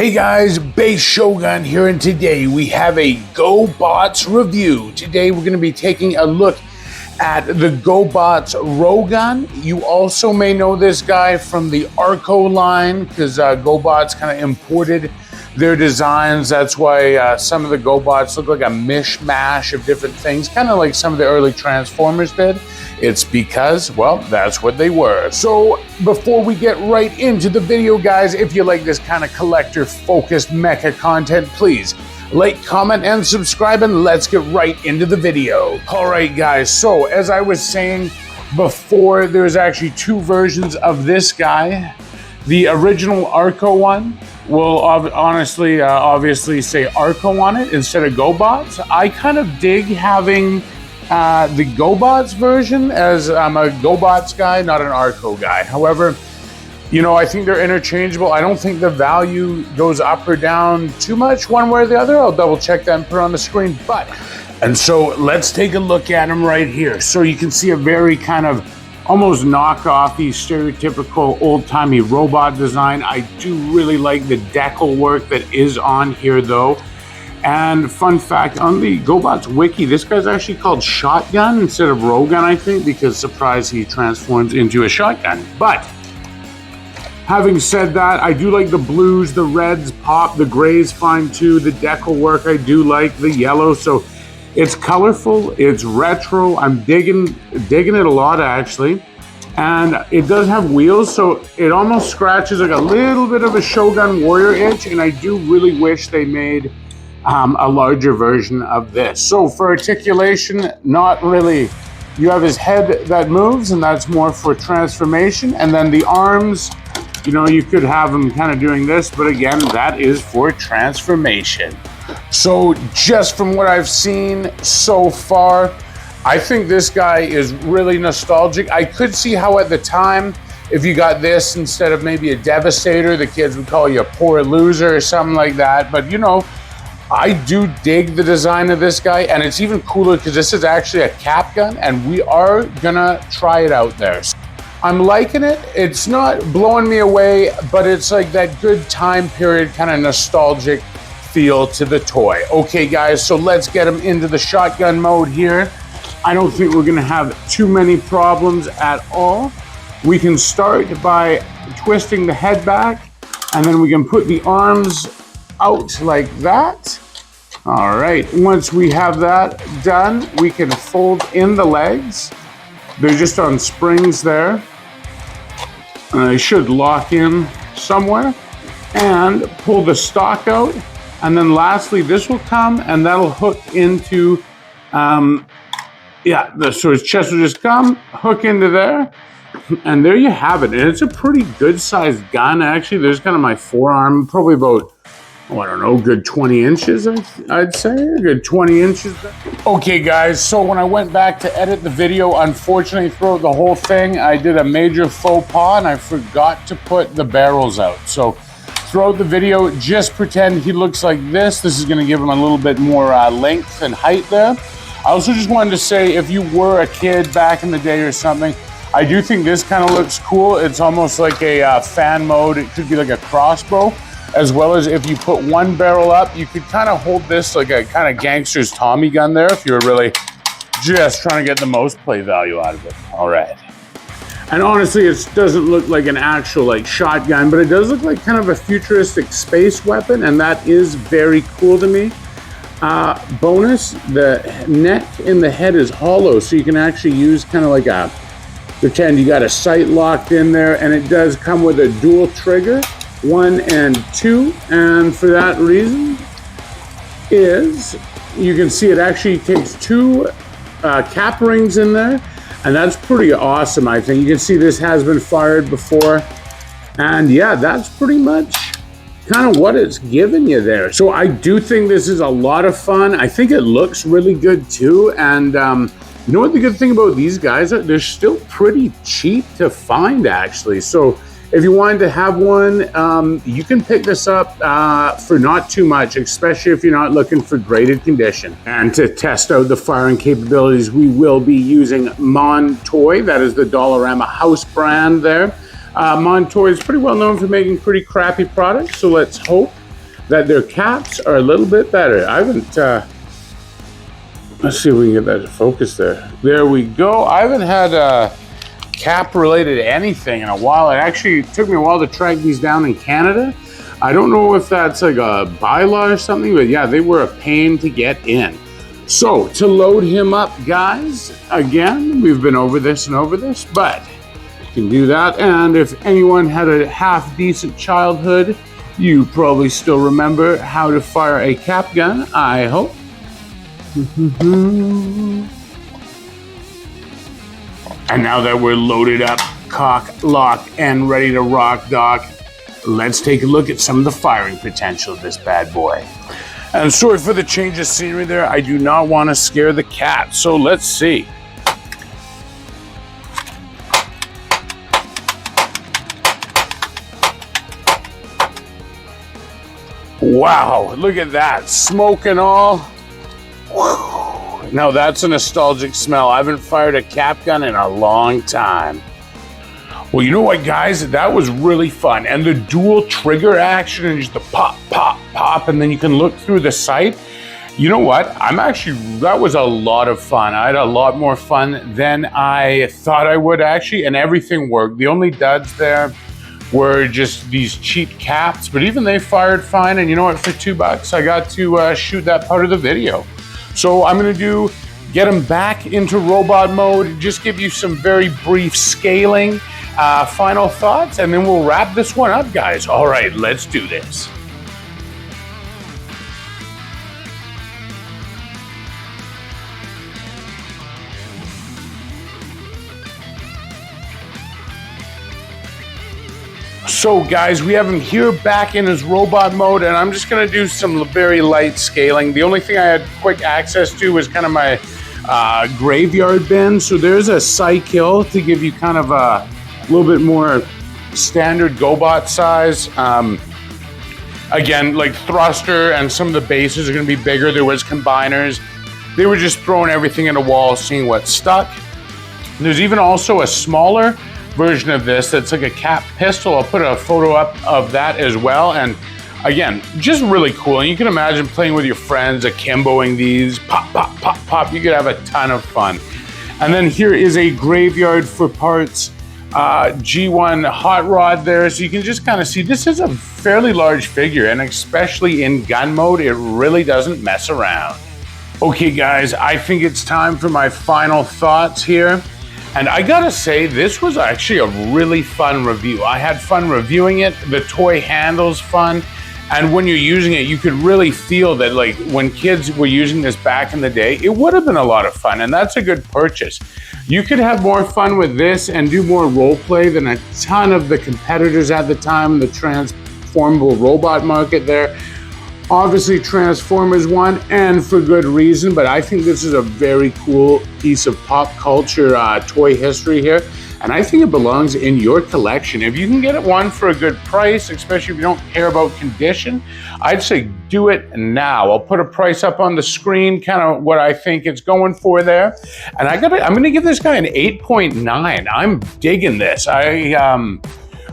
Hey guys, Base Shogun here, and today we have a GOBOTS review. Today we're going to be taking a look at the GOBOTS ROGUN. You also may know this guy from the Arco line because GOBOTS kind of imported their designs. That's why some of the GOBOTS look like a mishmash of different things, kind of like some of the early Transformers did. It's because, well, that's what they were. So before we get right into the video, guys, if you like this kind of collector-focused mecha content, please like, comment, and subscribe, and let's get right into the video. All right, guys, so as I was saying before, there's actually two versions of this guy. The original Arco one will honestly, obviously say Arco on it instead of GOBOTS. I kind of dig having the GOBOTS version, as I'm a GOBOTS guy, not an Arco guy. However, you know, I think they're interchangeable. I don't think the value goes up or down too much one way or the other. I'll double check that and put it on the screen. And so let's take a look at them right here. So you can see a very kind of almost knockoff-y, stereotypical old-timey robot design. I do really like the decal work that is on here though. And fun fact, on the GOBOTS wiki, this guy's actually called Shotgun instead of Rogun, I think, because surprise, he transforms into a shotgun. But having said that, I do like the blues, the reds pop, the grays fine too, the decal work I do like, the yellow. So it's colorful, it's retro. I'm digging it a lot actually. And it does have wheels, so it almost scratches like a little bit of a Shogun Warrior itch, and I do really wish they made a larger version of this. So for articulation, not really. You have his head that moves, and that's more for transformation. And then the arms, you know, you could have him kind of doing this, but again, that is for transformation. So just from what I've seen so far, I think this guy is really nostalgic. I could see how at the time, if you got this instead of maybe a Devastator, the kids would call you a poor loser or something like that. But you know, I do dig the design of this guy, and it's even cooler because this is actually a cap gun, and we are gonna try it out there. I'm liking it. It's not blowing me away, but it's like that good time period kind of nostalgic feel to the toy. Okay, guys, so let's get him into the shotgun mode here. I don't think we're gonna have too many problems at all. We can start by twisting the head back, and then we can put the arms out like that. All right, once we have that done, we can fold in the legs. They're just on springs there. They should lock in somewhere, and pull the stock out. And then lastly, this will come and that'll hook into, so his chest will just come, hook into there. And there you have it. And it's a pretty good sized gun, actually. There's kind of my forearm, probably about, oh, I don't know, good 20 inches, I'd say, a good 20 inches. Okay, guys, so when I went back to edit the video, unfortunately, throughout the whole thing, I did a major faux pas and I forgot to put the barrels out. So throughout the video, just pretend he looks like this. This is gonna give him a little bit more length and height there. I also just wanted to say, if you were a kid back in the day or something, I do think this kind of looks cool. It's almost like a fan mode. It could be like a crossbow, as well as if you put one barrel up, you could kind of hold this like a kind of gangster's Tommy gun there if you're really just trying to get the most play value out of it. All right. And honestly, it doesn't look like an actual like shotgun, but it does look like kind of a futuristic space weapon, and that is very cool to me. Bonus, the neck in the head is hollow, so you can actually use kind of like a, pretend you got a sight locked in there, and it does come with a dual trigger, 1 and 2, and for that reason is, you can see it actually takes 2 cap rings in there, and that's pretty awesome. I think you can see this has been fired before, and yeah, that's pretty much kind of what it's giving you there. So I do think this is a lot of fun. I think it looks really good too, and you know what the good thing about these guys are? They're still pretty cheap to find actually. So if you wanted to have one, you can pick this up for not too much, especially if you're not looking for graded condition. And to test out the firing capabilities, we will be using Montoy. That is the Dollarama house brand there. Montoy is pretty well known for making pretty crappy products, so let's hope that their caps are a little bit better. I haven't, let's see if we can get that to focus there. There we go. I haven't had a cap related anything in a while. It actually took me a while to track these down in Canada. I don't know if that's like a bylaw or something, but yeah, they were a pain to get in. So to load him up, guys, again, we've been over this and over this, but you can do that. And if anyone had a half decent childhood, you probably still remember how to fire a cap gun, I hope. And now that we're loaded up, cock, lock, and ready to rock, Doc, let's take a look at some of the firing potential of this bad boy. And sorry for the change of scenery there. I do not want to scare the cat, so let's see. Wow, look at that, smoke and all. Whew. Now that's a nostalgic smell. I haven't fired a cap gun in a long time. Well, you know what, guys? That was really fun. And the dual trigger action and just the pop, pop, pop, and then you can look through the sight. You know what? That was a lot of fun. I had a lot more fun than I thought I would, actually, and everything worked. The only duds there were just these cheap caps, but even they fired fine. And you know what? For $2, I got to shoot that part of the video. So I'm gonna get them back into robot mode, just give you some very brief scaling, final thoughts, and then we'll wrap this one up, guys. All right, let's do this. So guys, we have him here back in his robot mode, and I'm just gonna do some very light scaling. The only thing I had quick access to was kind of my graveyard bin. So there's a cycle to give you kind of a little bit more standard GOBOT size. Again, like thruster and some of the bases are gonna be bigger. There was combiners. They were just throwing everything at a wall, seeing what stuck. There's even also a smaller version of this that's like a cap pistol. I'll put a photo up of that as well. And again, just really cool. And you can imagine playing with your friends, akimboing these, pop, pop, pop, pop. You could have a ton of fun. And then here is a graveyard for parts G1 hot rod there. So you can just kind of see this is a fairly large figure, and especially in gun mode, it really doesn't mess around. Okay guys, I think it's time for my final thoughts here. And I gotta say, this was actually a really fun review. I had fun reviewing it. The toy handle's fun. And when you're using it, you could really feel that, like, when kids were using this back in the day, it would have been a lot of fun, and that's a good purchase. You could have more fun with this and do more role play than a ton of the competitors at the time, the transformable robot market there. Obviously, Transformers won, and for good reason, but I think this is a very cool piece of pop culture toy history here, and I think it belongs in your collection. If you can get it one for a good price, especially if you don't care about condition, I'd say do it now. I'll put a price up on the screen, kind of what I think it's going for there, and I'm gonna give this guy an 8.9. I'm digging this.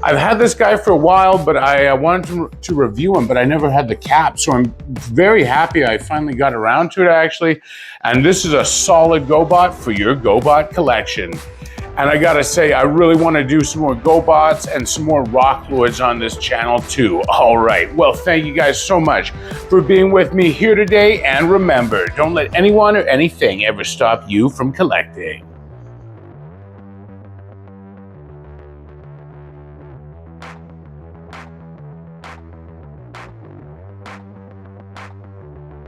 I've had this guy for a while, but I wanted to review him, but I never had the cap. So I'm very happy I finally got around to it, actually. And this is a solid GoBot for your GoBot collection. And I gotta say, I really want to do some more GoBots and some more Rock Lords on this channel too. All right, well, thank you guys so much for being with me here today. And remember, don't let anyone or anything ever stop you from collecting.